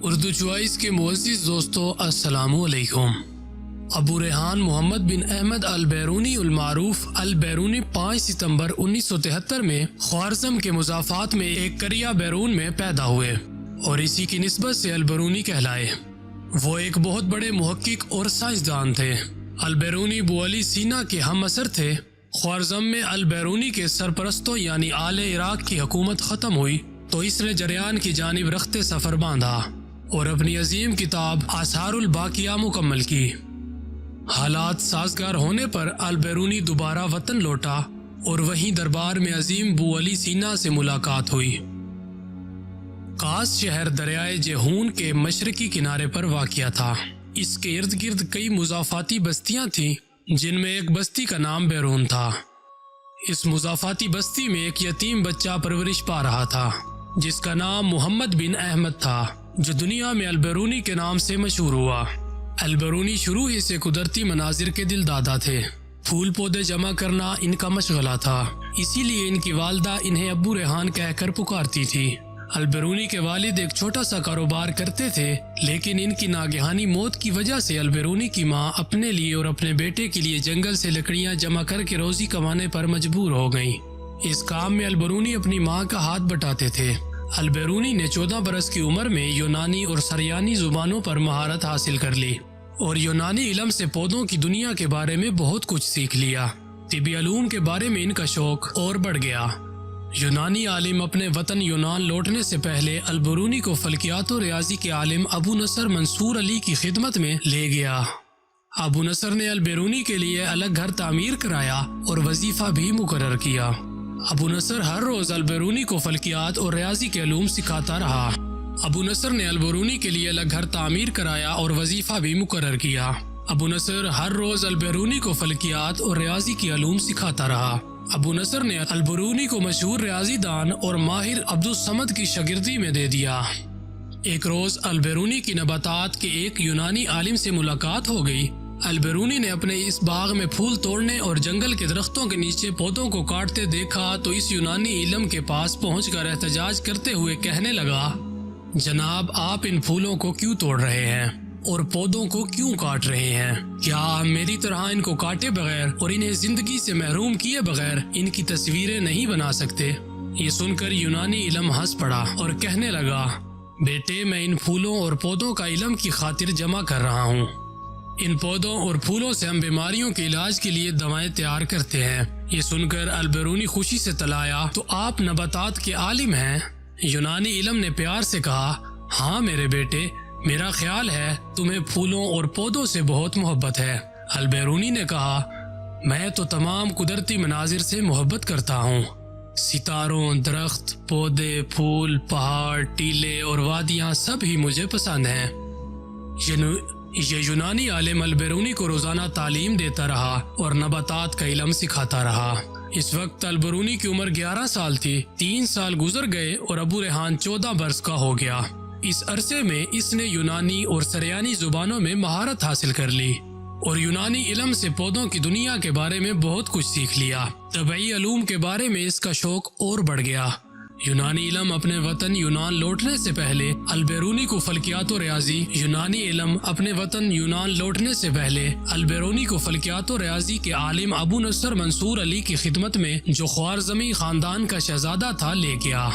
Urdu choice کے معزز دوستو السلام علیکم۔ ابو ریحان محمد بن احمد البیرونی المعروف البیرونی 5 ستمبر 1973 میں خوارزم کے مضافات میں ایک قریہ بیرون میں پیدا ہوئے اور اسی کی نسبت سے البیرونی کہلائے۔ وہ ایک بہت بڑے محقق اور سائنسدان تھے۔ البیرونی ابو علی سینا کے ہم عصر تھے۔ خوارزم میں البیرونی کے سرپرستوں یعنی آل عراق کی حکومت ختم ہوئی تو اس نے جریان کی جانب رخت سفر باندھا اور اپنی عظیم کتاب آثار الباقیہ مکمل کی۔ حالات سازگار ہونے پر البیرونی دوبارہ وطن لوٹا اور وہیں دربار میں عظیم ابو علی سینا سے ملاقات ہوئی۔ قاس شہر دریائے جہون کے مشرقی کنارے پر واقع تھا۔ اس کے ارد گرد کئی مضافاتی بستیاں تھیں جن میں ایک بستی کا نام بیرون تھا۔ اس مضافاتی بستی میں ایک یتیم بچہ پرورش پا رہا تھا جس کا نام محمد بن احمد تھا، جو دنیا میں البیرونی کے نام سے مشہور ہوا۔ البیرونی شروع ہی سے قدرتی مناظر کے دل دادا تھے۔ پھول پودے جمع کرنا ان کا مشغلہ تھا، اسی لیے ان کی والدہ انہیں ابو ریحان کہہ کر پکارتی تھی۔ البیرونی کے والد ایک چھوٹا سا کاروبار کرتے تھے، لیکن ان کی ناگہانی موت کی وجہ سے البیرونی کی ماں اپنے لیے اور اپنے بیٹے کے لیے جنگل سے لکڑیاں جمع کر کے روزی کمانے پر مجبور ہو گئیں۔ اس کام میں البیرونی اپنی ماں کا ہاتھ بٹاتے تھے۔ البیرونی نے 14 برس کی عمر میں یونانی اور سریانی زبانوں پر مہارت حاصل کر لی اور یونانی علم سے پودوں کی دنیا کے بارے میں بہت کچھ سیکھ لیا۔ طبی علوم کے بارے میں ان کا شوق اور بڑھ گیا۔ یونانی عالم اپنے وطن یونان لوٹنے سے پہلے البیرونی کو فلکیات و ریاضی کے عالم ابو نصر منصور علی کی خدمت میں لے گیا۔ ابو نصر نے البیرونی کے لیے الگ گھر تعمیر کرایا اور وظیفہ بھی مقرر کیا۔ ابو نصر ہر روز البیرونی کو فلکیات اور ریاضی کے علوم سکھاتا رہا۔ ابو نصر نے البیرونی کے لیے الگ گھر تعمیر کرایا اور وظیفہ بھی مقرر کیا۔ ابو نصر ہر روز البیرونی کو فلکیات اور ریاضی کے علوم سکھاتا رہا۔ ابو نصر نے البیرونی کو مشہور ریاضی دان اور ماہر عبدالصمد کی شاگردی میں دے دیا۔ ایک روز البیرونی کی نباتات کے ایک یونانی عالم سے ملاقات ہو گئی۔ البیرونی نے اپنے اس باغ میں پھول توڑنے اور جنگل کے درختوں کے نیچے پودوں کو کاٹتے دیکھا تو اس یونانی علم کے پاس پہنچ کر احتجاج کرتے ہوئے کہنے لگا، جناب آپ ان پھولوں کو کیوں توڑ رہے ہیں اور پودوں کو کیوں کاٹ رہے ہیں؟ کیا آپ میری طرح ان کو کاٹے بغیر اور انہیں زندگی سے محروم کیے بغیر ان کی تصویریں نہیں بنا سکتے؟ یہ سن کر یونانی علم ہنس پڑا اور کہنے لگا، بیٹے میں ان پھولوں اور پودوں کا علم کی خاطر جمع کر رہا ہوں۔ ان پودوں اور پھولوں سے ہم بیماریوں کے علاج کے لیے دوائیں تیار کرتے ہیں۔ یہ سن کر البیرونی خوشی سے تلایا، تو آپ نباتات کے عالم ہیں؟ یونانی علم نے پیار سے کہا، ہاں میرے بیٹے، میرا خیال ہے تمہیں پھولوں اور پودوں سے بہت محبت ہے۔ البیرونی نے کہا، میں تو تمام قدرتی مناظر سے محبت کرتا ہوں۔ ستاروں، درخت، پودے، پھول، پہاڑ، ٹیلے اور وادیاں سب ہی مجھے پسند ہیں۔ یہ یونانی عالم البیرونی کو روزانہ تعلیم دیتا رہا اور نباتات کا علم سکھاتا رہا۔ اس وقت البیرونی کی عمر 11 سال تھی۔ 3 سال گزر گئے اور ابو ریحان 14 برس کا ہو گیا۔ اس عرصے میں اس نے یونانی اور سریانی زبانوں میں مہارت حاصل کر لی اور یونانی علم سے پودوں کی دنیا کے بارے میں بہت کچھ سیکھ لیا۔ طبعی علوم کے بارے میں اس کا شوق اور بڑھ گیا۔ یونانی علم اپنے وطن یونان لوٹنے سے پہلے البیرونی کو فلکیات و ریاضی یونانی علم اپنے وطن یونان لوٹنے سے پہلے البیرونی کو فلکیات و ریاضی کے عالم ابو نصر منصور علی کی خدمت میں، جو خوارزمی خاندان کا شہزادہ تھا، لے گیا۔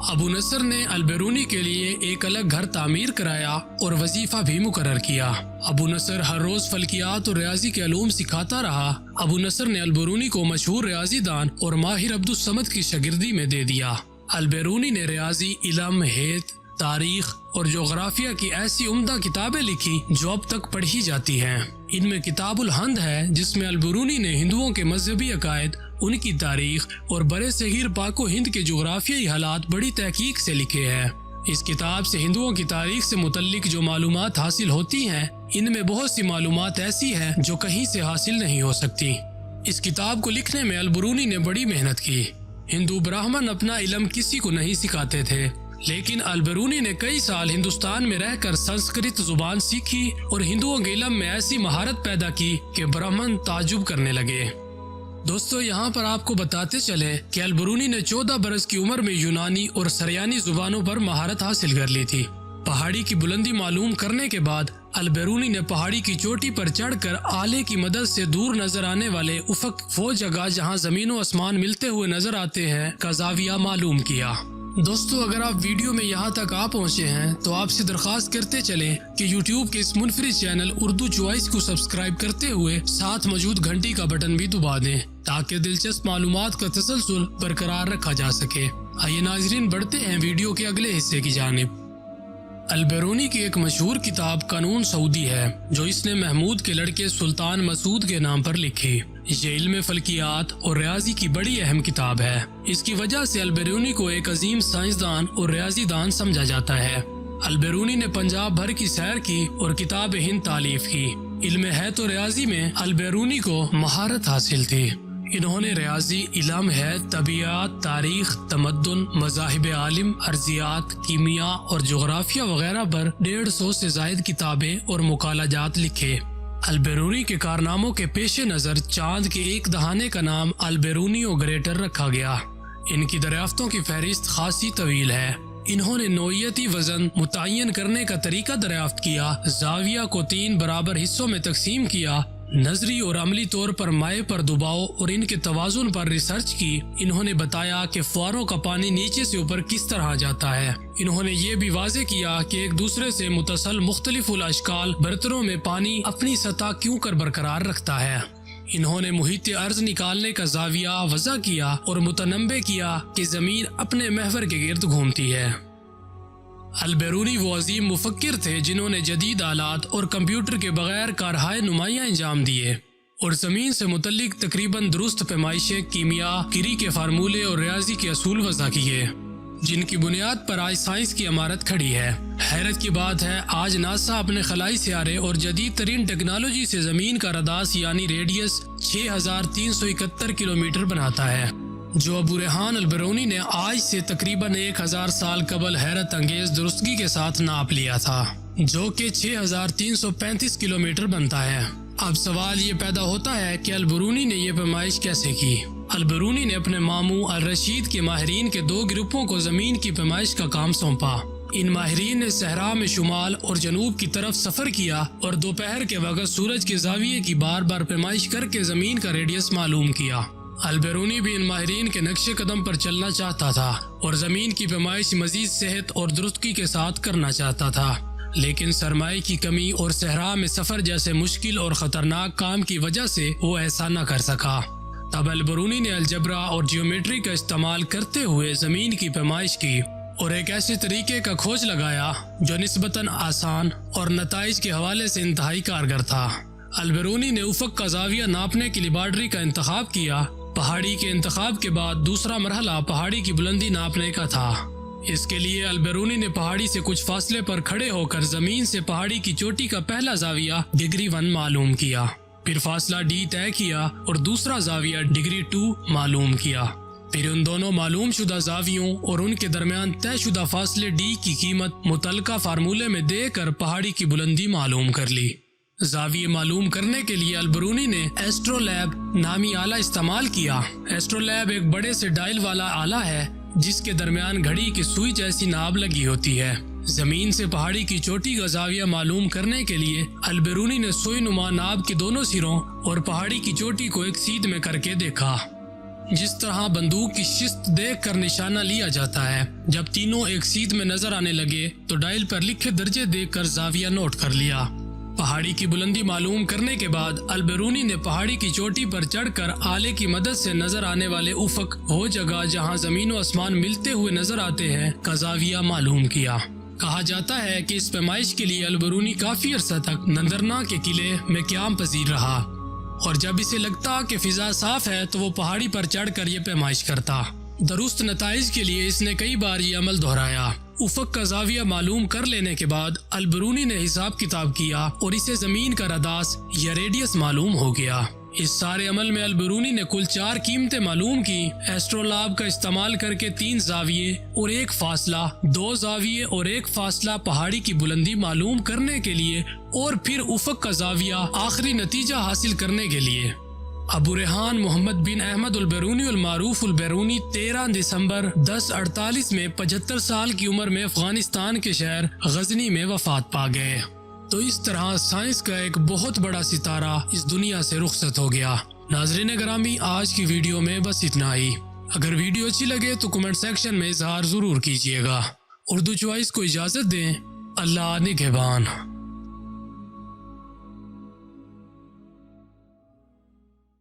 ابو نصر نے البیرونی کے لیے ایک الگ گھر تعمیر کرایا اور وظیفہ بھی مقرر کیا۔ ابو نصر ہر روز فلکیات اور ریاضی کے علوم سکھاتا رہا۔ ابو نصر نے البیرونی کو مشہور ریاضی دان اور ماہر عبدالصمد کی شاگردی میں دے دیا۔ البیرونی نے ریاضی، علم، ہیت، تاریخ اور جغرافیہ کی ایسی عمدہ کتابیں لکھی جو اب تک پڑھی جاتی ہیں۔ ان میں کتاب الہند ہے، جس میں البیرونی نے ہندوؤں کے مذہبی عقائد، ان کی تاریخ اور برِ صغیر پاک و ہند کے جغرافیائی حالات بڑی تحقیق سے لکھے ہیں۔ اس کتاب سے ہندوؤں کی تاریخ سے متعلق جو معلومات حاصل ہوتی ہیں، ان میں بہت سی معلومات ایسی ہیں جو کہیں سے حاصل نہیں ہو سکتی۔ اس کتاب کو لکھنے میں البیرونی نے بڑی محنت کی۔ ہندو براہمن اپنا علم کسی کو نہیں سکھاتے تھے، لیکن البیرونی نے کئی سال ہندوستان میں رہ کر سنسکرت زبان سیکھی اور ہندوؤں کے علم میں ایسی مہارت پیدا کی کہ براہمن تعجب کرنے لگے۔ دوستو، یہاں پر آپ کو بتاتے چلیں کہ البیرونی نے 14 برس کی عمر میں یونانی اور سریانی زبانوں پر مہارت حاصل کر لی تھی۔ پہاڑی کی بلندی معلوم کرنے کے بعد البیرونی نے پہاڑی کی چوٹی پر چڑھ کر آلے کی مدد سے دور نظر آنے والے افق، وہ جگہ جہاں زمین و آسمان ملتے ہوئے نظر آتے ہیں، کا زاویہ معلوم کیا۔ دوستو، اگر آپ ویڈیو میں یہاں تک آ پہنچے ہیں تو آپ سے درخواست کرتے چلیں کہ یوٹیوب کے اس منفرد چینل اردو چوائس کو سبسکرائب کرتے ہوئے ساتھ موجود گھنٹی کا بٹن بھی دبا دیں تاکہ دلچسپ معلومات کا تسلسل برقرار رکھا جا سکے۔ آئیے ناظرین، بڑھتے ہیں ویڈیو کے اگلے حصے کی جانب۔ البیرونی کی ایک مشہور کتاب قانون سعودی ہے جو اس نے محمود کے لڑکے سلطان مسعود کے نام پر لکھی۔ یہ علم فلکیات اور ریاضی کی بڑی اہم کتاب ہے۔ اس کی وجہ سے البیرونی کو ایک عظیم سائنسدان اور ریاضی دان سمجھا جاتا ہے۔ البیرونی نے پنجاب بھر کی سیر کی اور کتاب ہند تالیف کی۔ علم ہیت و ریاضی میں البیرونی کو مہارت حاصل تھی۔ انہوں نے ریاضی، علم ہے، طبیعت، تاریخ، تمدن، مذاہب عالم، ارضیات، کیمیا اور جغرافیہ وغیرہ پر 150 سے زائد کتابیں اور مقالہ جات لکھے۔ البیرونی کے کارناموں کے پیش نظر چاند کے ایک دہانے کا نام البیرونیو گریٹر رکھا گیا۔ ان کی دریافتوں کی فہرست خاصی طویل ہے۔ انہوں نے نوعیتی وزن متعین کرنے کا طریقہ دریافت کیا، زاویہ کو 3 برابر حصوں میں تقسیم کیا، نظری اور عملی طور پر مائع پر دباؤ اور ان کے توازن پر ریسرچ کی۔ انہوں نے بتایا کہ فواروں کا پانی نیچے سے اوپر کس طرح جاتا ہے۔ انہوں نے یہ بھی واضح کیا کہ ایک دوسرے سے متصل مختلف الاشکال برتنوں میں پانی اپنی سطح کیوں کر برقرار رکھتا ہے۔ انہوں نے محیط ارض نکالنے کا زاویہ وضع کیا اور متنبع کیا کہ زمین اپنے محور کے گرد گھومتی ہے۔ البیرونی وہ عظیم مفکر تھے جنہوں نے جدید آلات اور کمپیوٹر کے بغیر کارہائے نمایاں انجام دیے اور زمین سے متعلق تقریباً درست پیمائشیں، کیمیا، کری کے فارمولے اور ریاضی کے اصول وضع کیے جن کی بنیاد پر آج سائنس کی عمارت کھڑی ہے۔ حیرت کی بات ہے، آج ناسا اپنے خلائی سیارے اور جدید ترین ٹیکنالوجی سے زمین کا رداس یعنی ریڈیس 6371 کلومیٹر بناتا ہے، جو ابو ریحان البیرونی نے آج سے تقریباً 1000 سال قبل حیرت انگیز درستگی کے ساتھ ناپ لیا تھا، جو کہ 6335 کلومیٹر بنتا ہے۔ اب سوال یہ پیدا ہوتا ہے کہ البیرونی نے یہ پیمائش کیسے کی؟ البیرونی نے اپنے ماموں الرشید کے ماہرین کے 2 گروپوں کو زمین کی پیمائش کا کام سونپا۔ ان ماہرین نے صحرا میں شمال اور جنوب کی طرف سفر کیا اور دوپہر کے وقت سورج کے زاویے کی بار بار پیمائش کر کے زمین کا ریڈیس معلوم کیا۔ البیرونی بھی ان ماہرین کے نقش قدم پر چلنا چاہتا تھا اور زمین کی پیمائش مزید صحت اور درستگی کے ساتھ کرنا چاہتا تھا، لیکن سرمائے کی کمی اور صحرا میں سفر جیسے مشکل اور خطرناک کام کی وجہ سے وہ ایسا نہ کر سکا۔ تب البیرونی نے الجبرا اور جیومیٹری کا استعمال کرتے ہوئے زمین کی پیمائش کی اور ایک ایسے طریقے کا کھوج لگایا جو نسبتاً آسان اور نتائج کے حوالے سے انتہائی کارگر تھا۔ البیرونی نے افق کا زاویہ ناپنے کی لیبارٹری کا انتخاب کیا۔ پہاڑی کے انتخاب کے بعد دوسرا مرحلہ پہاڑی کی بلندی ناپنے کا تھا۔ اس کے لیے البیرونی نے پہاڑی سے کچھ فاصلے پر کھڑے ہو کر زمین سے پہاڑی کی چوٹی کا پہلا زاویہ ڈگری 1 معلوم کیا، پھر فاصلہ ڈی طے کیا اور دوسرا زاویہ ڈگری 2 معلوم کیا۔ پھر ان دونوں معلوم شدہ زاویوں اور ان کے درمیان طے شدہ فاصلے ڈی کی قیمت متعلقہ فارمولے میں دے کر پہاڑی کی بلندی معلوم کر لی۔ زاویے معلوم کرنے کے لیے البیرونی نے ایسٹرو لیب نامی آلہ استعمال کیا۔ ایسٹرو لیب ایک بڑے سے ڈائل والا آلہ ہے جس کے درمیان گھڑی کی سوئی جیسی ناب لگی ہوتی ہے۔ زمین سے پہاڑی کی چوٹی کا زاویہ معلوم کرنے کے لیے البیرونی نے سوئی نما ناب کے دونوں سروں اور پہاڑی کی چوٹی کو ایک سیدھ میں کر کے دیکھا۔ جس طرح بندوق کی شست دیکھ کر نشانہ لیا جاتا ہے، جب تینوں ایک سیدھ میں نظر آنے لگے تو ڈائل پر لکھے درجے دیکھ کر زاویہ نوٹ کر لیا۔ پہاڑی کی بلندی معلوم کرنے کے بعد البیرونی نے پہاڑی کی چوٹی پر چڑھ کر آلے کی مدد سے نظر آنے والے افق، وہ جگہ جہاں زمین و آسمان ملتے ہوئے نظر آتے ہیں، کا زاویہ معلوم کیا۔ کہا جاتا ہے کہ اس پیمائش کے لیے البیرونی کافی عرصہ تک نندرنا کے قلعے میں قیام پذیر رہا اور جب اسے لگتا کہ فضا صاف ہے تو وہ پہاڑی پر چڑھ کر یہ پیمائش کرتا۔ درست نتائج کے لیے اس نے کئی بار یہ عمل دہرایا۔ افق کا زاویہ معلوم کر لینے کے بعد البیرونی نے حساب کتاب کیا اور اسے زمین کا رداس یا ریڈیس معلوم ہو گیا۔ اس سارے عمل میں البیرونی نے کل 4 قیمتیں معلوم کی۔ ایسٹرولاب کا استعمال کر کے 3 زاویے اور 1 فاصلہ، 2 زاویے اور 1 فاصلہ پہاڑی کی بلندی معلوم کرنے کے لیے اور پھر افق کا زاویہ آخری نتیجہ حاصل کرنے کے لیے۔ ابو ریحان محمد بن احمد البیرونی المعروف البیرونی 13 دسمبر 1048 میں 75 سال کی عمر میں افغانستان کے شہر غزنی میں وفات پا گئے۔ تو اس طرح سائنس کا ایک بہت بڑا ستارہ اس دنیا سے رخصت ہو گیا۔ ناظرین گرامی، آج کی ویڈیو میں بس اتنا ہی۔ اگر ویڈیو اچھی لگے تو کمنٹ سیکشن میں اظہار ضرور کیجیے گا۔ اردو چوائس کو اجازت دیں۔ اللہ نگہبان۔